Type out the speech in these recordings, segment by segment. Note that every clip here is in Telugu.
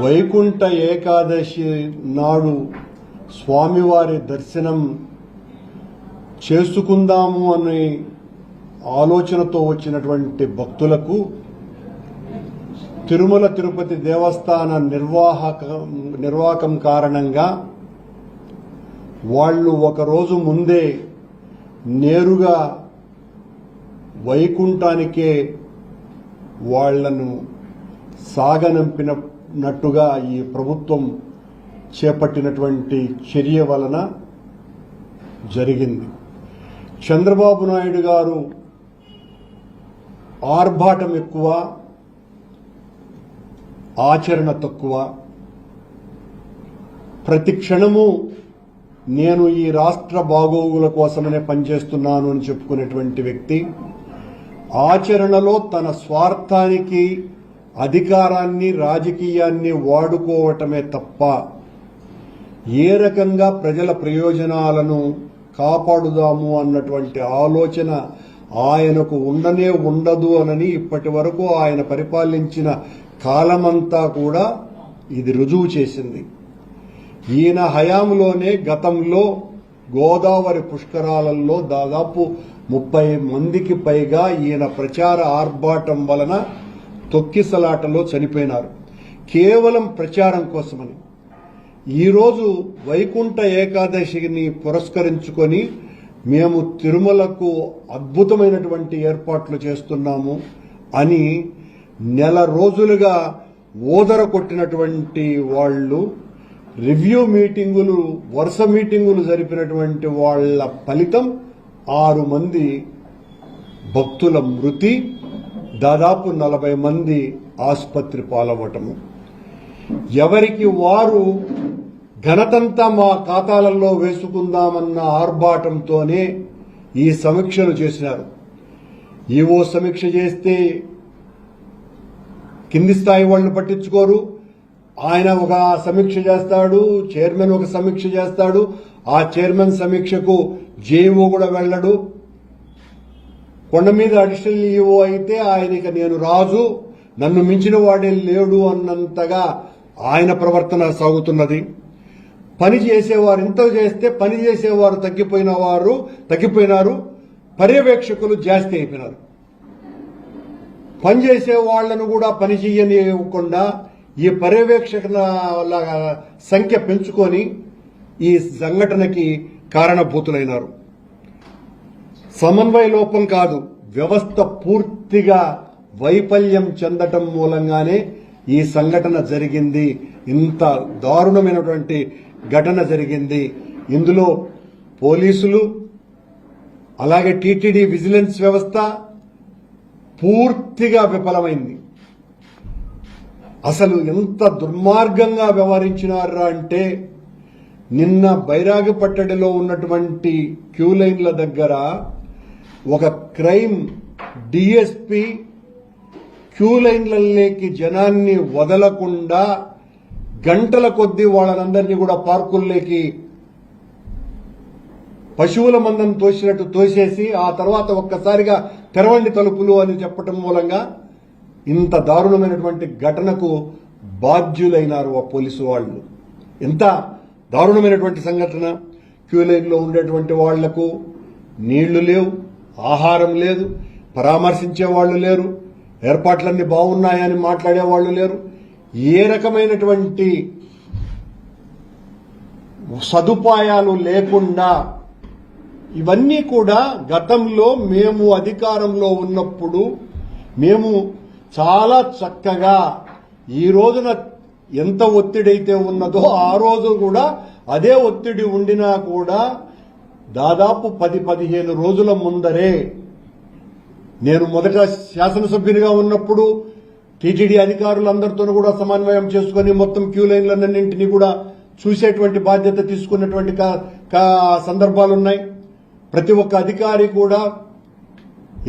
వైకుంఠ ఏకాదశి నాడు స్వామివారి దర్శనం చేసుకుందాము అనే ఆలోచనతో వచ్చినటువంటి భక్తులకు తిరుమల తిరుపతి దేవస్థాన నిర్వాహకం కారణంగా వాళ్ళు ఒకరోజు ముందే నేరుగా వైకుంఠానికే వాళ్లను సాగనంపినట్టుగా ఈ ప్రభుత్వం చేపట్టినటువంటి చర్య వలన జరిగింది. చంద్రబాబు నాయుడు గారు ఆర్భాటం ఎక్కువ, ఆచరణ తక్కువ. ప్రతి క్షణము నేను ఈ రాష్ట్ర బాగోగుల కోసమనే పనిచేస్తున్నాను అని చెప్పుకునేటువంటి వ్యక్తి ఆచరణలో తన స్వార్థానికి అధికారాన్ని రాజకీయాన్ని వాడుకోవటమే తప్ప ఏ రకంగా ప్రజల ప్రయోజనాలను కాపాడుదాము అన్నటువంటి ఆలోచన ఆయనకు ఉండనే ఉండదు అనని ఇప్పటి వరకు ఆయన పరిపాలించిన కాలమంతా కూడా ఇది రుజువు చేసింది. ఈయన హయాంలోనే గతంలో గోదావరి పుష్కరాలలో దాదాపు 30 మందికి పైగా ఈయన ప్రచార ఆర్భాటం వలన తొక్కిసలాటలో చనిపోయినారు, కేవలం ప్రచారం కోసమని. ఈరోజు వైకుంఠ ఏకాదశిని పురస్కరించుకొని మేము తిరుమలకు అద్భుతమైనటువంటి ఏర్పాట్లు చేస్తున్నాము అని నెల రోజులుగా ఓదర కొట్టినటువంటి వాళ్ళు రివ్యూ మీటింగులు, వరుస మీటింగులు జరిపినటువంటి వాళ్ల ఫలితం 6 మంది భక్తుల మృతి, దాదాపు 40 మంది ఆసుపత్రి పాలవటము. ఎవరికి వారు ఘనతంతా మా ఖాతాలలో వేసుకుందామన్న ఆర్భాటంతోనే ఈ సమీక్షలు చేసినారు. ఈవో సమీక్ష చేస్తే కింది స్థాయి వాళ్ళని పట్టించుకోరు. ఆయన ఒక సమీక్ష చేస్తాడు, చైర్మన్ ఒక సమీక్ష చేస్తాడు. ఆ చైర్మన్ సమీక్షకు జేఈఓ కూడా వెళ్ళడు. కొండ మీద అడిషనల్ ఈఓ అయితే ఆయనకి నేను రాజు, నన్ను మించిన వాడే లేడు అన్నంతగా ఆయన ప్రవర్తన సాగుతున్నది. పని చేసేవారు ఇంత చేస్తే పని చేసేవారు తగ్గిపోయినారు, పర్యవేక్షకులు జాస్తి అయిపోయినారు. పనిచేసే వాళ్లను కూడా పని చేయనివ్వకుండా ఈ పర్యవేక్షకుల సంఖ్య పెంచుకొని ఈ సంఘటనకి కారణభూతులైనారు. సమన్వయ లోపం కాదు, వ్యవస్థ పూర్తిగా వైఫల్యం చెందటం మూలంగానే ఈ సంఘటన జరిగింది. ఇంత దారుణమైనటువంటి ఘటన జరిగింది. ఇందులో పోలీసులు, అలాగే టీటీడీ విజిలెన్స్ వ్యవస్థ పూర్తిగా విఫలమైంది. అసలు ఎంత దుర్మార్గంగా వ్యవహరించినారా అంటే, నిన్న బైరాగిపట్టడిలో ఉన్నటువంటి క్యూ లైన్ల దగ్గర ఒక క్రైమ్ డిఎస్పీ క్యూ లైన్లలోకి జనాన్ని వదలకుండా గంటల కొద్దీ వాళ్ళనందరినీ కూడా పార్కుల్లోకి పశువుల మందం తోసినట్టు తోసేసి ఆ తర్వాత ఒక్కసారిగా తెరవండి తలుపులు అని చెప్పటం మూలంగా ఇంత దారుణమైనటువంటి ఘటనకు బాధ్యులైనారు ఆ పోలీసు వాళ్ళు. ఎంత దారుణమైనటువంటి సంఘటన. క్యూ లైన్లో ఉండేటువంటి వాళ్లకు నీళ్లు లేవు, ఆహారం లేదు, పరామర్శించే వాళ్ళు లేరు, ఏర్పాట్లన్నీ బాగున్నాయని మాట్లాడే వాళ్ళు లేరు. ఏ రకమైనటువంటి సదుపాయాలు లేకుండా ఇవన్నీ కూడా గతంలో మేము అధికారంలో ఉన్నప్పుడు మేము చాలా చక్కగా, ఈ రోజున ఎంత ఒత్తిడైతే ఉన్నదో ఆ రోజు కూడా అదే ఒత్తిడి ఉండినా కూడా దాదాపు 10-15 రోజుల ముందరే, నేను మొదట శాసనసభ్యునిగా ఉన్నప్పుడు టీటీడీ అధికారులందరితో కూడా సమన్వయం చేసుకుని మొత్తం క్యూ లైన్లన్నింటినీ కూడా చూసేటువంటి బాధ్యత తీసుకున్నటువంటి సందర్భాలున్నాయి. ప్రతి ఒక్క అధికారి కూడా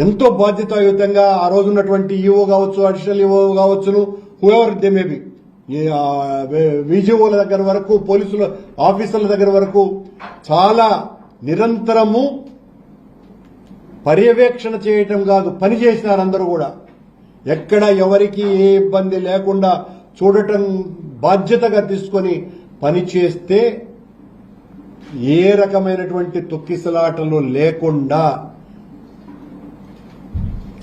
ఎంతో బాధ్యతాయుతంగా ఆ రోజున్నటువంటి ఈఓ కావచ్చు, అడిషనల్ ఈఓ కావచ్చును, హూఎవర్ దే మేబీ, విజిఓల దగ్గర వరకు, పోలీసుల ఆఫీసర్ల దగ్గర వరకు చాలా నిరంతరము పర్యవేక్షణ చేయటం కాదు, పని చేసినారు అందరూ కూడా. ఎక్కడ ఎవరికి ఏ ఇబ్బంది లేకుండా చూడటం బాధ్యతగా తీసుకొని పనిచేస్తే ఏ రకమైనటువంటి తొక్కిసలాటలు లేకుండా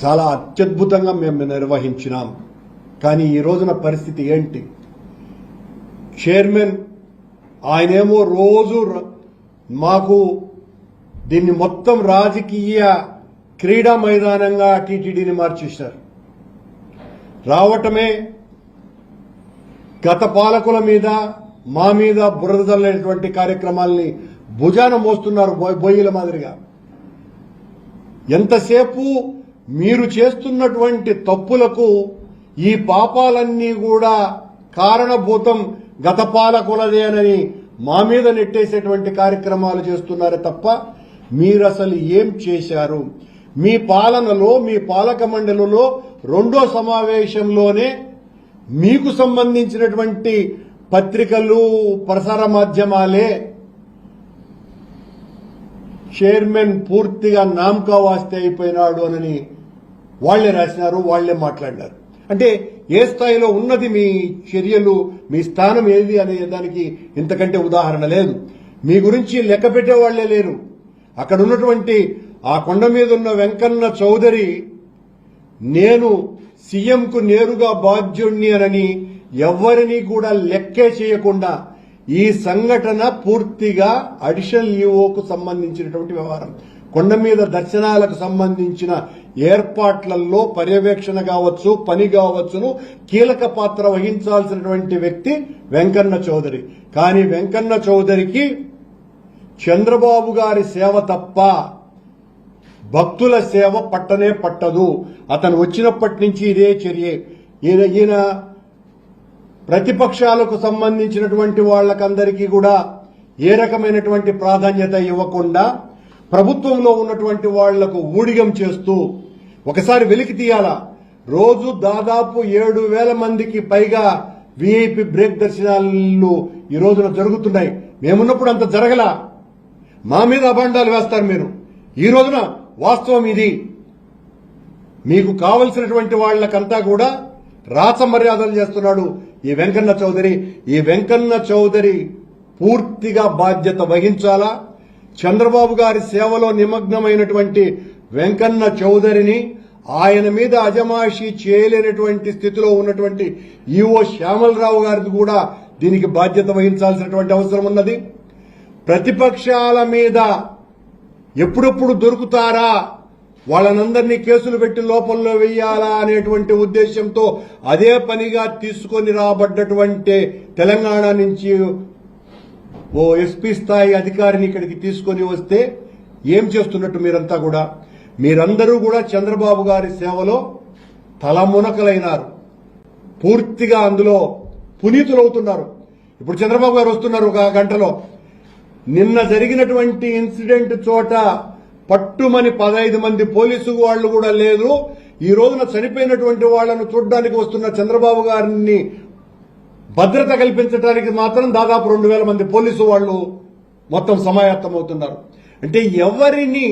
చాలా అత్యద్భుతంగా మేము నిర్వహించినాం. కానీ ఈ రోజున పరిస్థితి ఏంటి? చైర్మన్ ఆయనేమో రోజు మాకు దీన్ని మొత్తం రాజకీయ క్రీడా మైదానంగా టీటీడీని మార్చేశారు. రావటమే గత పాలకుల మీద మా మీద బురద చల్లేటువంటి కార్యక్రమాల్ని భుజాన మోస్తున్నారు బొయ్యిల మాదిరిగా. ఎంతసేపు మీరు చేస్తున్నటువంటి తప్పులకు ఈ పాపాలన్నీ కూడా కారణభూతం గత పాలకులదేనని మా మీద నెట్టేసేటువంటి కార్యక్రమాలు చేస్తున్నారే తప్ప మీరు అసలు ఏం చేశారు? మీ పాలనలో, మీ పాలక మండలిలో రెండో సమావేశంలోనే మీకు సంబంధించినటువంటి పత్రికలు, ప్రసార మాధ్యమాలే చైర్మన్ పూర్తిగా నామకా వాస్తే అయిపోయినాడు అని వాళ్లే రాసినారు, వాళ్లే మాట్లాడినారు. అంటే ఏ స్థాయిలో ఉన్నది మీ చర్యలు, మీ స్థానం ఏది అనే దానికి ఇంతకంటే ఉదాహరణ లేదు. మీ గురించి లెక్క పెట్టేవాళ్లే లేరు. అక్కడ ఉన్నటువంటి ఆ కొండ మీద ఉన్న వెంకన్న చౌదరి నేను సీఎంకు నేరుగా బాధ్యుణ్ణి అని ఎవరిని కూడా లెక్కే చేయకుండా ఈ సంఘటన పూర్తిగా అడిషనల్ ఈఓకు సంబంధించినటువంటి వ్యవహారం. కొండ మీద దర్శనాలకు సంబంధించిన ఏర్పాట్లలో పర్యవేక్షణ కావచ్చు, పని కావచ్చును కీలక పాత్ర వహించాల్సినటువంటి వ్యక్తి వెంకన్న చౌదరి. కానీ వెంకన్న చౌదరికి చంద్రబాబు గారి సేవ తప్ప భక్తుల సేవ పట్టనే పట్టదు. అతను వచ్చినప్పటి నుంచి ఇదే చర్య. ఈయన ప్రతిపక్షాలకు సంబంధించినటువంటి వాళ్లకందరికీ కూడా ఏ రకమైనటువంటి ప్రాధాన్యత ఇవ్వకుండా ప్రభుత్వంలో ఉన్నటువంటి వాళ్లకు ఊడిగం చేస్తూ ఒకసారి వెలికి తీయాలా. రోజు దాదాపు 7,000 మందికి పైగా విఐపి బ్రేక్ దర్శనాలు ఈ రోజున జరుగుతున్నాయి. మేమున్నప్పుడు అంత జరగలా. మా మీద అభాండాలు వేస్తారు మీరు. ఈ రోజున వాస్తవం ఇది. మీకు కావలసినటువంటి వాళ్లకంతా కూడా రాచ మర్యాదలు చేస్తున్నాడు ఈ వెంకన్న చౌదరి. ఈ వెంకన్న చౌదరి పూర్తిగా బాధ్యత వహించాలా. చంద్రబాబు గారి సేవలో నిమగ్నమైనటువంటి వెంకన్న చౌదరిని, ఆయన మీద అజమాయిషీ చేయలేనటువంటి స్థితిలో ఉన్నటువంటి ఈఓ శ్యామలరావు గారికి కూడా దీనికి బాధ్యత వహించాల్సినటువంటి అవసరం ఉన్నది. ప్రతిపక్షాల మీద ఎప్పుడెప్పుడు దొరుకుతారా, వాళ్ళనందరినీ కేసులు పెట్టి లోపల్లో వెయ్యాలా అనేటువంటి ఉద్దేశంతో అదే పనిగా తీసుకొని రాబడ్డటువంటి తెలంగాణ నుంచి ఓ ఎస్పీ స్థాయి అధికారిని ఇక్కడికి తీసుకొని వస్తే ఏం చేస్తున్నట్టు మీరంతా కూడా? మీరందరూ కూడా చంద్రబాబు గారి సేవలో తలమునకలైనారు. పూర్తిగా అందులో పునీతులవుతున్నారు. ఇప్పుడు చంద్రబాబు గారు వస్తున్నారు ఒక గంటలో. నిన్న జరిగినటువంటి ఇన్సిడెంట్ చోట పట్టుమని 15 మంది పోలీసు వాళ్లు కూడా లేదు. ఈ రోజున చనిపోయినటువంటి వాళ్లను చూడ్డానికి వస్తున్న చంద్రబాబు గారిని భద్రత కల్పించడానికి మాత్రం దాదాపు 2,000 మంది పోలీసు వాళ్లు మొత్తం సమాయత్తమవుతున్నారు. అంటే ఎవరిని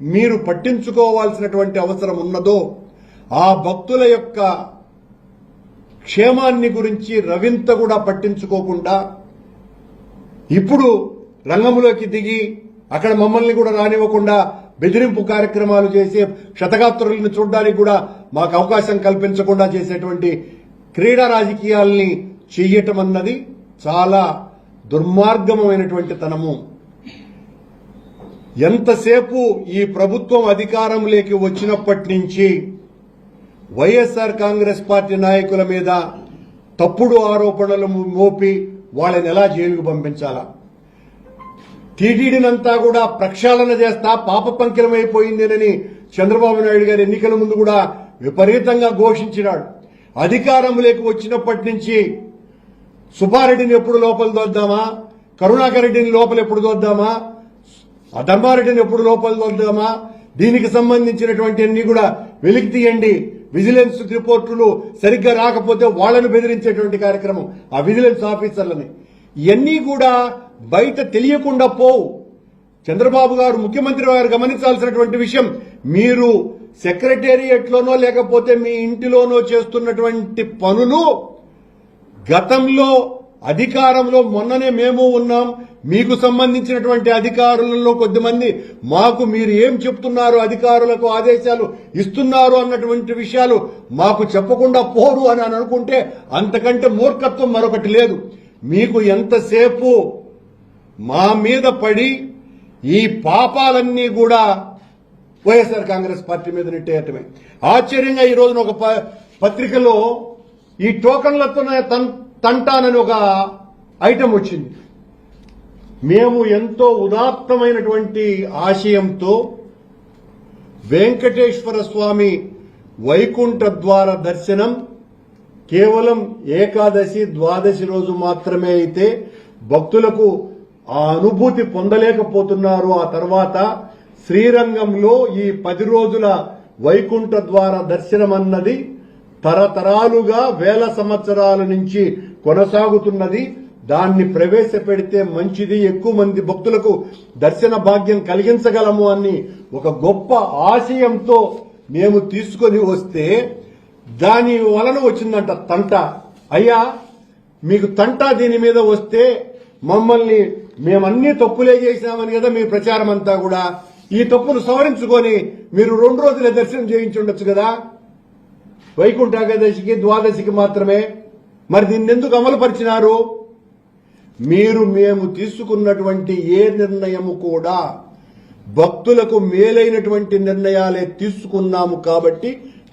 మీరు పట్టించుకోవాల్సినటువంటి అవసరం ఉన్నదో ఆ భక్తుల యొక్క క్షేమాన్ని గురించి రవింత కూడా పట్టించుకోకుండా ఇప్పుడు రంగంలోకి దిగి అక్కడ మమ్మల్ని కూడా రానివ్వకుండా బెదిరింపు కార్యక్రమాలు చేసి క్షతగాత్రులను చూడడానికి కూడా మాకు అవకాశం కల్పించకుండా చేసేటువంటి క్రీడా రాజకీయాల్ని చెయ్యటం అన్నది చాలా దుర్మార్గమైనటువంటి తనము. ఎంతసేపు ఈ ప్రభుత్వం అధికారంలోకి వచ్చినప్పటి నుంచి వైఎస్ఆర్ కాంగ్రెస్ పార్టీ నాయకుల మీద తప్పుడు ఆరోపణలు మోపి వాళ్ళని ఎలా జైలుకు పంపించాలా, టీటీడీనంతా కూడా ప్రక్షాళన చేస్తా పాప పంకిలమైపోయిందేనని చంద్రబాబు నాయుడు గారు ఎన్నికల ముందు కూడా విపరీతంగా ఘోషించినాడు. అధికారంలోకి వచ్చినప్పటి నుంచి సుబ్బారెడ్డిని ఎప్పుడు లోపల దోద్దామా, కరుణాకర్ రెడ్డిని లోపల ఎప్పుడు దోద్దామా, ధర్మారెడ్డిని ఎప్పుడు లోపల దోద్దామా, దీనికి సంబంధించినటువంటి అన్ని కూడా వెలికి తీయండి. విజిలెన్స్ రిపోర్టులు సరిగ్గా రాకపోతే వాళ్లను బెదిరించేటువంటి కార్యక్రమం ఆ విజిలెన్స్ ఆఫీసర్లని. ఇవన్నీ కూడా బయట తెలియకుండా పోవు. చంద్రబాబు గారు ముఖ్యమంత్రి గారు గమనించాల్సినటువంటి విషయం, మీరు సెక్రటేరియట్లోనో లేకపోతే మీ ఇంటిలోనో చేస్తున్నటువంటి పనులు గతంలో అధికారంలో మొన్ననే మేము ఉన్నాం. మీకు సంబంధించినటువంటి అధికారులలో కొద్దిమంది మాకు మీరు ఏం చెప్తున్నారు, అధికారులకు ఆదేశాలు ఇస్తున్నారు అన్నటువంటి విషయాలు మాకు చెప్పకుండా పోరు అని అనుకుంటే అంతకంటే మూర్ఖత్వం మరొకటి లేదు. మీకు ఎంతసేపు మా మీద పడి ఈ పాపాలన్నీ కూడా వైఎస్ఆర్ కాంగ్రెస్ పార్టీ మీద నెట్టేయటమే. ఆశ్చర్యంగా ఈ రోజున ఒక పత్రికలో ఈ టోకన్లతో తంటానని ఒక ఐటమ్ వచ్చింది. మేము ఎంతో ఉదాత్తమైనటువంటి ఆశయంతో వెంకటేశ్వర స్వామి వైకుంఠ ద్వార దర్శనం కేవలం ఏకాదశి ద్వాదశి రోజు మాత్రమే అయితే భక్తులకు ఆ అనుభూతి పొందలేకపోతున్నారు. ఆ తర్వాత శ్రీరంగంలో ఈ 10 రోజుల వైకుంఠ ద్వార దర్శనం అన్నది తరతరాలుగా వేల సంవత్సరాల నుంచి కొనసాగుతున్నది. దాన్ని ప్రవేశపెడితే మంచిది, ఎక్కువ మంది భక్తులకు దర్శన భాగ్యం కలిగించగలము అని ఒక గొప్ప ఆశయంతో మేము తీసుకొని వస్తే దాని వలన వచ్చిందంట తంట. అయ్యా మీకు తంట దీని మీద వస్తే మమ్మల్ని మేమన్నీ తప్పులే చేశామని కదా మీ ప్రచారం అంతా కూడా. ఈ తప్పును సవరించుకొని మీరు 2 రోజులే దర్శనం చేయించి ఉండొచ్చు కదా, వైకుంఠ ఏకాదశికి ద్వాదశికి మాత్రమే. మరి దీన్ని ఎందుకు అమలుపరిచినారు? మేము తీసుకున్నటువంటి ఏ నిర్ణయము కూడా భక్తులకు మేలైనటువంటి నిర్ణయాలే తీసుకున్నాము కాబట్టి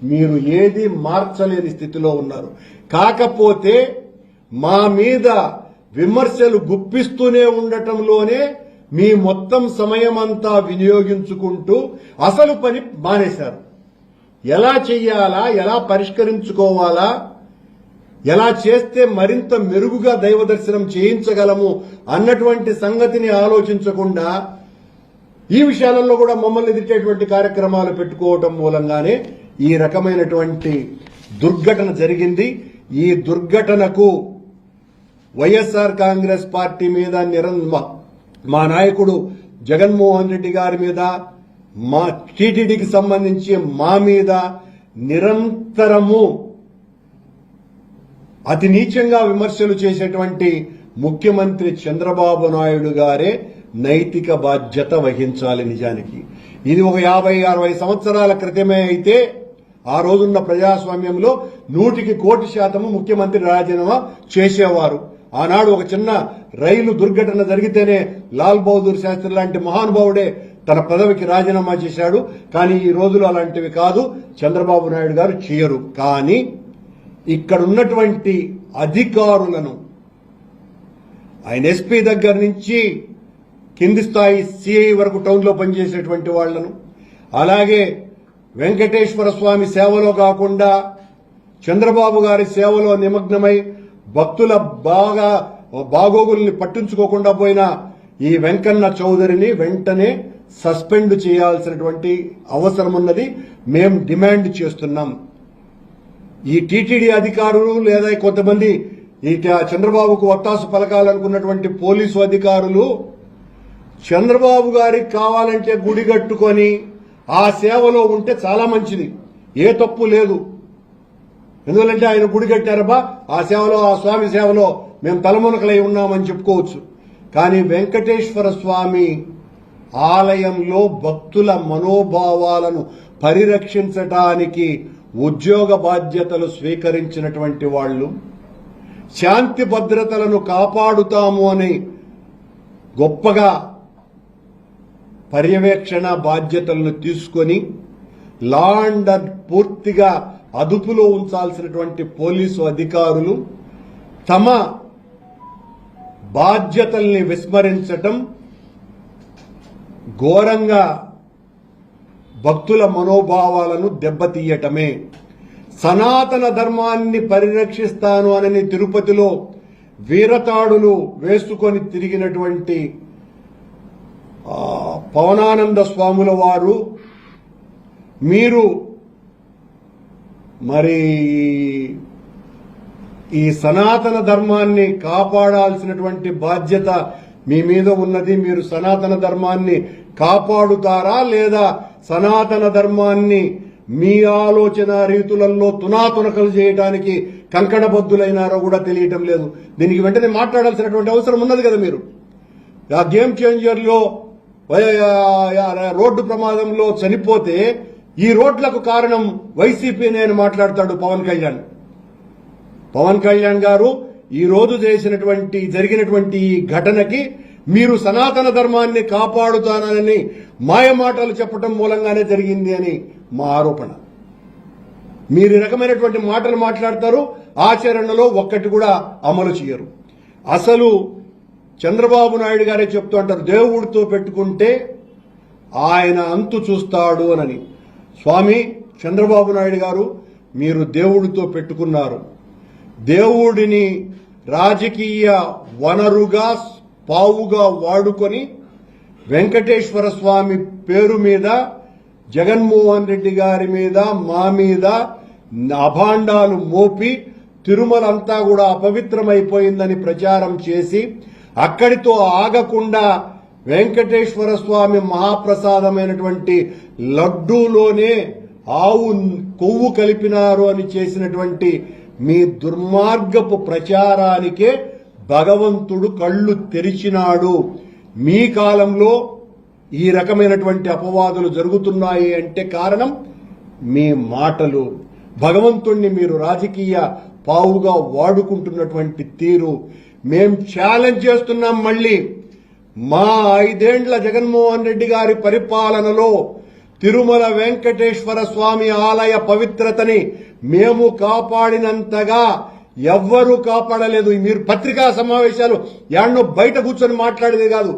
మీరు ఏది మార్చలేని స్థితిలో ఉన్నారు. కాకపోతే మా మీద విమర్శలు గుప్పిస్తూనే ఉండటంలోనే మీ మొత్తం సమయమంతా వినియోగించుకుంటూ అసలు పని మానేశారు. ఎలా చెయ్యాలా, ఎలా పరిష్కరించుకోవాలా, ఎలా చేస్తే మరింత మెరుగుగా దైవ దర్శనం చేయించగలము అన్నటువంటి సంగతిని ఆలోచించకుండా ఈ విషయాలలో కూడా మమ్మల్ని ఎదిర్చేటువంటి కార్యక్రమాలు పెట్టుకోవటం మూలంగానే ఈ రకమైనటువంటి దుర్ఘటన జరిగింది. ఈ దుర్ఘటనకు వైఎస్ఆర్ కాంగ్రెస్ పార్టీ మీద మా నాయకుడు జగన్మోహన్ రెడ్డి గారి మీద, మా టీటీడీకి సంబంధించి మా మీద నిరంతరము అతి నీచంగా విమర్శలు చేసేటువంటి ముఖ్యమంత్రి చంద్రబాబు నాయుడు గారే నైతిక బాధ్యత వహించాలి. నిజానికి ఇది ఒక 50-60 సంవత్సరాల క్రితమే అయితే ఆ రోజున్న ప్రజాస్వామ్యంలో 100% ముఖ్యమంత్రి రాజీనామా చేసేవారు. ఆనాడు ఒక చిన్న రైలు దుర్ఘటన జరిగితేనే లాల్ బహదూర్ శాస్త్రి లాంటి మహానుభావుడే తన పదవికి రాజీనామా చేశాడు. కానీ ఈ రోజులు అలాంటివి కాదు, చంద్రబాబు నాయుడు గారు చేయరు. కానీ ఇక్కడ ఉన్నటువంటి అధికారులను, ఆయన ఎస్పీ దగ్గర నుంచి కింది స్థాయి సిఐ వరకు టౌన్లో పనిచేసేటువంటి వాళ్లను, అలాగే వెంకటేశ్వర స్వామి సేవలో కాకుండా చంద్రబాబు గారి సేవలో నిమగ్నమై భక్తుల బాగోగుల్ని పట్టించుకోకుండా పోయిన ఈ వెంకన్న చౌదరిని వెంటనే సస్పెండ్ చేయాల్సినటువంటి అవసరం ఉన్నది. మేం డిమాండ్ చేస్తున్నాం. ఈ టీటీడీ అధికారులు లేదా కొంతమంది ఈ చంద్రబాబుకు ఒత్తాసు పలకాలనుకున్నటువంటి పోలీసు అధికారులు చంద్రబాబు గారికి కావాలంటే గుడి కట్టుకొని ఆ సేవలో ఉంటే చాలా మంచిది, ఏ తప్పు లేదు. ఎందుకంటే ఆయన గుడి కట్టారబ్బా, ఆ సేవలో, ఆ స్వామి సేవలో మేము తలమునకలై ఉన్నామని చెప్పుకోవచ్చు. కానీ వెంకటేశ్వర స్వామి ఆలయంలో భక్తుల మనోభావాలను పరిరక్షించటానికి ఉద్యోగ బాధ్యతలు స్వీకరించినటువంటి వాళ్లు, శాంతి భద్రతలను కాపాడుతాము అని గొప్పగా పర్యవేక్షణ బాధ్యతలను తీసుకొని లా అండ్ ఆర్డర్ పూర్తిగా అదుపులో ఉంచాల్సినటువంటి పోలీసు అధికారులు తమ బాధ్యతల్ని విస్మరించటం ఘోరంగా భక్తుల మనోభావాలను దెబ్బతీయటమే. సనాతన ధర్మాన్ని పరిరక్షిస్తాను అని తిరుపతిలో వీరతాడులు వేసుకొని తిరిగినటువంటి పవనానంద స్వాముల వారు, మీరు మరి ఈ సనాతన ధర్మాన్ని కాపాడాల్సినటువంటి బాధ్యత మీ మీద ఉన్నది. మీరు సనాతన ధర్మాన్ని కాపాడుతారా లేదా సనాతన ధర్మాన్ని మీ ఆలోచన రీతులలో తునాతునకలు చేయడానికి కంకణబద్దులైనారో కూడా తెలియటం లేదు. దీనికి వెంటనే మాట్లాడాల్సినటువంటి అవసరం ఉన్నది కదా. మీరు ఆ గేమ్ చేంజర్లో రోడ్డు ప్రమాదంలో చనిపోతే ఈ రోడ్లకు కారణం వైసీపీనే అని మాట్లాడతాడు పవన్ కళ్యాణ్. పవన్ కళ్యాణ్ గారు ఈ రోజు జరిగినటువంటి ఈ ఘటనకి మీరు సనాతన ధర్మాన్ని కాపాడుతానని మాయమాటలు చెప్పడం మూలంగానే జరిగింది అని మా ఆరోపణ. మీరు ఈ రకమైనటువంటి మాటలు మాట్లాడతారు, ఆచరణలో ఒక్కటి కూడా అమలు చేయరు. అసలు చంద్రబాబు నాయుడు గారే చెప్తూ అంటారు, దేవుడితో పెట్టుకుంటే ఆయన అంతు చూస్తాడు అని. స్వామి చంద్రబాబు నాయుడు గారు, మీరు దేవుడితో పెట్టుకున్నారు. దేవుడిని రాజకీయ వనరుగా పావుగా వాడుకొని వెంకటేశ్వర స్వామి పేరు మీద, జగన్మోహన్ రెడ్డి గారి మీద, మా మీద అభాండాలు మోపి తిరుమలంతా కూడా అపవిత్రమైపోయిందని ప్రచారం చేసి అక్కడితో ఆగకుండా వెంకటేశ్వర స్వామి మహాప్రసాదమైనటువంటి లడ్డూలోనే ఆవు కొవ్వు కలిపినారు అని చేసినటువంటి మీ దుర్మార్గపు ప్రచారానికే భగవంతుడు కళ్ళు తెరిచినాడు. మీ కాలంలో ఈ రకమైనటువంటి అపవాదులు జరుగుతున్నాయి అంటే కారణం మీ మాటలు. భగవంతుణ్ణి మీరు రాజకీయ పావుగా వాడుకుంటున్నటువంటి తీరు. మేం ఛాలెంజ్ చేస్తున్నాం. మళ్ళీ మా 5 ఏండ్ల జగన్మోహన్ రెడ్డి గారి పరిపాలనలో తిరుమల వెంకటేశ్వర స్వామి ఆలయ పవిత్రతని మేము కాపాడినంతగా ఎవ్వరూ కాపాడలేదు. మీరు పత్రికా సమావేశాలు యాడ్నో బయట కూర్చొని మాట్లాడేది కాదు.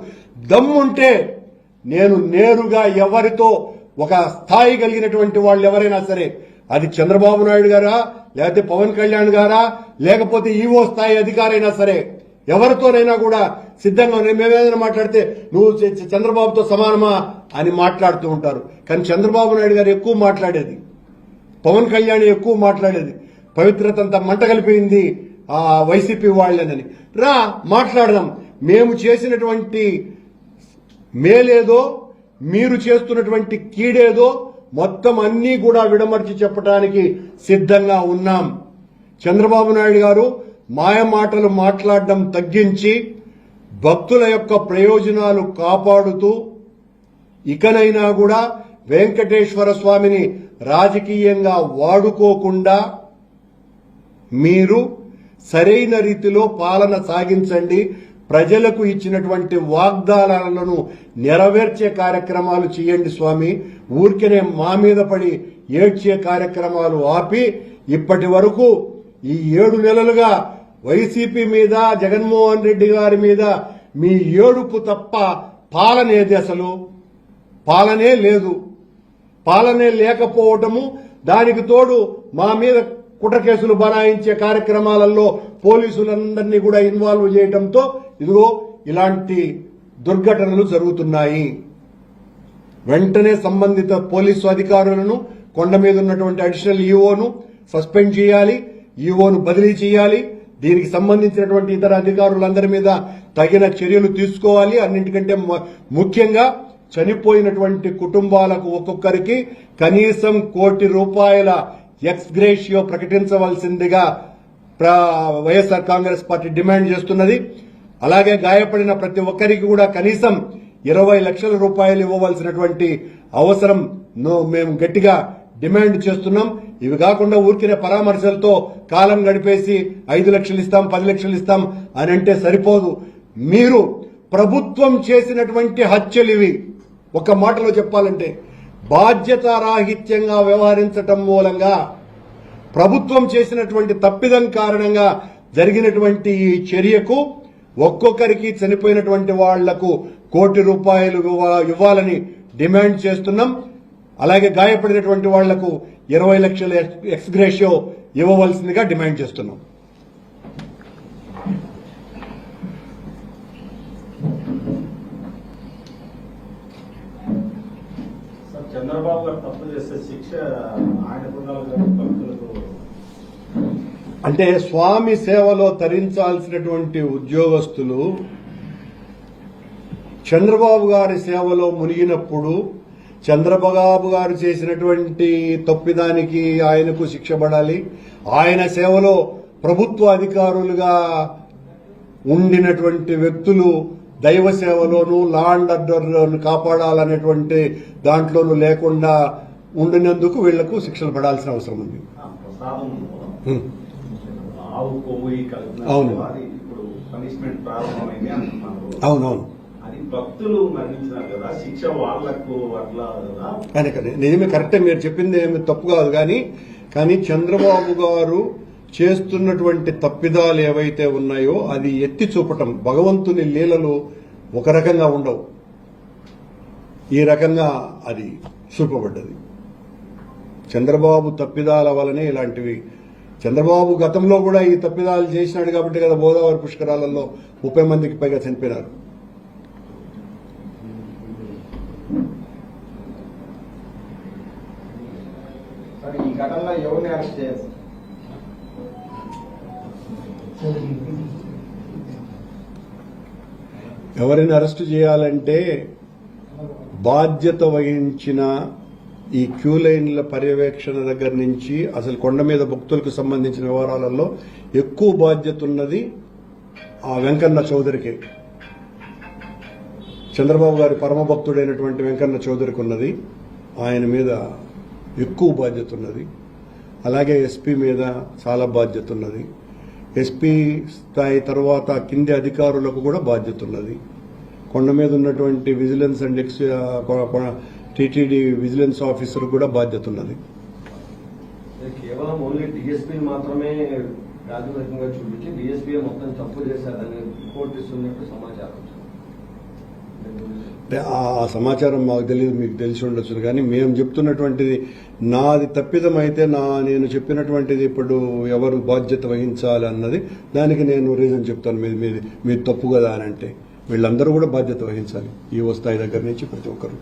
దమ్ముంటే నేను నేరుగా ఎవరితో ఒక స్థాయి కలిగినటువంటి వాళ్ళు ఎవరైనా సరే, అది చంద్రబాబు నాయుడు గారా, లేకపోతే పవన్ కళ్యాణ్ గారా, లేకపోతే ఈవో స్థాయి అధికారైనా సరే, ఎవరితోనైనా కూడా సిద్ధంగా మేమేదైనా మాట్లాడితే నువ్వు చంద్రబాబుతో సమానమా అని మాట్లాడుతూ ఉంటారు. కానీ చంద్రబాబు నాయుడు గారు ఎక్కువ మాట్లాడేది, పవన్ కళ్యాణ్ ఎక్కువ మాట్లాడేది పవిత్రత అంతా మంట కలిపింది ఆ వైసీపీ వాళ్ళని. రా మాట్లాడదాం. మేము చేసినటువంటి మేలేదో, మీరు చేస్తున్నటువంటి కీడేదో మొత్తం అన్నీ కూడా విడమర్చి చెప్పడానికి సిద్ధంగా ఉన్నాం. చంద్రబాబు నాయుడు గారు మాయ మాటలు మాట్లాడడం తగ్గించి భక్తుల యొక్క ప్రయోజనాలు కాపాడుతూ ఇకనైనా కూడా వెంకటేశ్వర స్వామిని రాజకీయంగా వాడుకోకుండా మీరు సరైన రీతిలో పాలన సాగించండి. ప్రజలకు ఇచ్చినటువంటి వాగ్దానాలను నెరవేర్చే కార్యక్రమాలు చేయండి స్వామి. ఊరికనే మా మీద పడి ఏడ్చే కార్యక్రమాలు ఆపి, ఇప్పటి వరకు ఈ 7 నెలలుగా వైసీపీ మీద, జగన్మోహన్ రెడ్డి గారి మీద మీ ఏడుపు తప్ప పాలనేది అసలు పాలనే లేదు. పాలనే లేకపోవటము, దానికి తోడు మా మీద కుట్ర కేసులు బనాయించే కార్యక్రమాలలో పోలీసులందరినీ కూడా ఇన్వాల్వ్ చేయడంతో ఇదిగో ఇలాంటి దుర్ఘటనలు జరుగుతున్నాయి. వెంటనే సంబంధిత పోలీసు అధికారులను, కొండ మీద ఉన్నటువంటి అడిషనల్ ఈఓను సస్పెండ్ చేయాలి, ఈఓను బదిలీ చేయాలి. దీనికి సంబంధించినటువంటి ఇతర అధికారులందరి మీద తగిన చర్యలు తీసుకోవాలి. అన్నింటికంటే ముఖ్యంగా చనిపోయినటువంటి కుటుంబాలకు ఒక్కొక్కరికి కనీసం ₹1,00,00,000 ఎక్స్ గ్రేషియో ప్రకటించవలసిందిగా వైఎస్ఆర్ కాంగ్రెస్ పార్టీ డిమాండ్ చేస్తున్నది. అలాగే గాయపడిన ప్రతి ఒక్కరికి కూడా కనీసం 20 లక్షల రూపాయలు ఇవ్వవలసినటువంటి అవసరం మేము గట్టిగా డిమాండ్ చేస్తున్నాం. ఇవి కాకుండా ఊరికినే పరామర్శలతో కాలం గడిపేసి 5 లక్షలు ఇస్తాం, 10 లక్షలు ఇస్తాం అని అంటే సరిపోదు. మీరు ప్రభుత్వం చేసినటువంటి హత్యలు ఇవి. ఒక మాటలో చెప్పాలంటే బాధ్యతారాహిత్యంగా వ్యవహరించటం మూలంగా, ప్రభుత్వం చేసినటువంటి తప్పిదం కారణంగా జరిగినటువంటి ఈ చర్యకు ఒక్కొక్కరికి చనిపోయినటువంటి వాళ్లకు ₹1,00,00,000 ఇవ్వాలని డిమాండ్ చేస్తున్నాం. అలాగే గాయపడినటువంటి వాళ్లకు 20 లక్షల ఎక్స్ గ్రేషియో ఇవ్వవలసిందిగా డిమాండ్ చేస్తున్నాం. చంద్రబాబు గారు తప్పు చేస్తే శిక్ష ఆయనకు భక్తులకు అంటే స్వామి సేవలో తరించాల్సినటువంటి ఉద్యోగస్తులు చంద్రబాబు గారి సేవలో మునిగినప్పుడు చంద్రబాబు గారు చేసినటువంటి తప్పిదానికి ఆయనకు శిక్ష పడాలి. ఆయన సేవలో ప్రభుత్వ అధికారులుగా ఉండినటువంటి వ్యక్తులు దైవ సేవలోనూ లా అండ్ ఆర్డర్ కాపాడాలనేటువంటి దాంట్లోనూ లేకుండా ఉండినందుకు వీళ్లకు శిక్షలు పడాల్సిన అవసరం ఉంది. ప్రసాదంలో ఆవు కొవ్వు అవును. అది ఇప్పుడు పనిష్మెంట్ ప్రారంభమైంది అంటున్నారు. అవునవును. అది భక్తులు మరణించినారు కదా, శిక్ష వాళ్లకు అట్లా కదా. కానీ నిజమే, కరెక్టే, మీరు చెప్పింది ఏమి తప్పు కాదు. కానీ చంద్రబాబు గారు చేస్తున్నటువంటి తప్పిదాలు ఏవైతే ఉన్నాయో అది ఎత్తి చూపటం. భగవంతుని లీలలు ఒక రకంగా ఉండవు, ఈ రకంగా అది చూపబడ్డది. చంద్రబాబు తప్పిదాల వలనే ఇలాంటివి. చంద్రబాబు గతంలో కూడా ఈ తప్పిదాలు చేసినాడు కాబట్టి కదా గోదావరి పుష్కరాలలో 30 మందికి పైగా చనిపోయినారు. ఈ ఘటనలో ఎవరిని అరెస్ట్ చేయాలి? ఎవరిని అరెస్టు చేయాలంటే బాధ్యత వహించిన ఈ క్యూ లైన్ల పర్యవేక్షణ దగ్గర నుంచి అసలు కొండ మీద భక్తులకు సంబంధించిన వ్యవహారాలలో ఎక్కువ బాధ్యత ఉన్నది ఆ వెంకన్న చౌదరికి. చంద్రబాబు గారి పరమ భక్తుడైనటువంటి వెంకన్న చౌదరికి ఉన్నది. ఆయన మీద ఎక్కువ బాధ్యత ఉన్నది. అలాగే ఎస్పీ మీద చాలా బాధ్యత ఉన్నది. ఎస్పీ స్థాయి తర్వాత కింది అధికారులకు కూడా బాధ్యత ఉన్నది. కొండ మీద ఉన్నటువంటి vigilance and TTD vigilance officer కూడా బాధ్యత ఉన్నది. కేవలం ఓన్లీ డిఎస్పీని మాత్రమే ప్రాథమికంగా చూపించి డిఎస్పీ మొత్తం తప్పు చేశారని రిపోర్ట్ ఇస్తున్నట్టు సమాచారం. ఆ సమాచారం మాకు తెలియదు, మీకు తెలిసి ఉండొచ్చు. కానీ మేము చెప్తున్నటువంటిది నాది తప్పిదం అయితే నేను చెప్పినటువంటిది ఇప్పుడు ఎవరు బాధ్యత వహించాలి అన్నది దానికి నేను రీజన్ చెప్తాను. మీది తప్పు కదా అని అంటే వీళ్ళందరూ కూడా బాధ్యత వహించాలి, ఈ స్థాయి దగ్గర నుంచి ప్రతి ఒక్కరు.